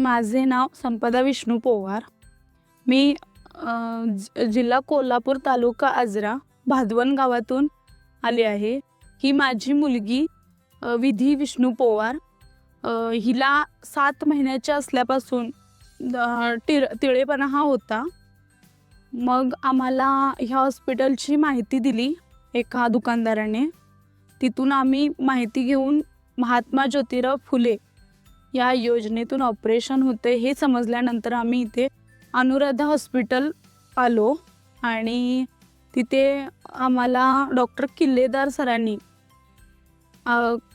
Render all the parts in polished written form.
माझे नाव संपदा विष्णू पोवार. मी जिल्हा कोल्हापूर, तालुका आजरा, भादवण गावातून आली आहे. ही माझी मुलगी विधी विष्णू पोवार. हिला 7 महिन्याच्या असल्यापासून तिळेपणा हा होता. मग आम्हाला ह्या हॉस्पिटलची माहिती दिली एका दुकानदाराने. तिथून आम्ही माहिती घेऊन महात्मा ज्योतिराव फुले या योजनेतून ऑपरेशन होते हे समजल्यानंतर आम्ही इथे अनुराधा हॉस्पिटल आलो आणि तिथे आम्हाला डॉक्टर किल्लेदार सरांनी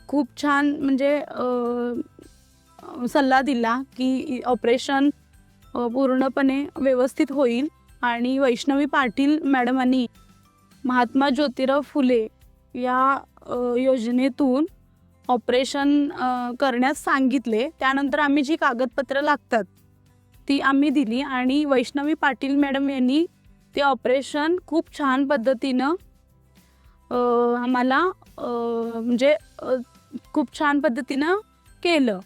खूप छान म्हणजे सल्ला दिला की ऑपरेशन पूर्णपणे व्यवस्थित होईल. आणि वैष्णवी पाटील मॅडमांनी महात्मा ज्योतिराव फुले या योजनेतून ऑपरेशन करण्यास सांगितले. त्यानंतर आम्ही जी कागदपत्रं लागतात ती आम्ही दिली आणि वैष्णवी पाटील मॅडम यांनी ते ऑपरेशन खूप छान पद्धतीनं आम्हाला म्हणजे खूप छान पद्धतीनं केलं.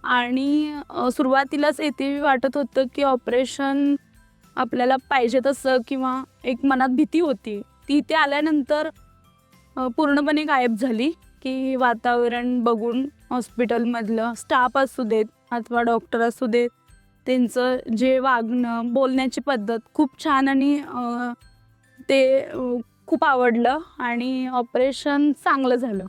आणि सुरुवातीलाच येथे वाटत होतं की ऑपरेशन आपल्याला पाहिजे तसं किंवा एक मनात भीती होती, ती इथे आल्यानंतर पूर्णपणे गायब झाली. की वातावरण बघून हॉस्पिटलमधलं स्टाफ असू देत अथवा डॉक्टर असू देत, त्यांचं जे वागणं बोलण्याची पद्धत खूप छान आणि ते खूप आवडलं आणि ऑपरेशन चांगलं झालं.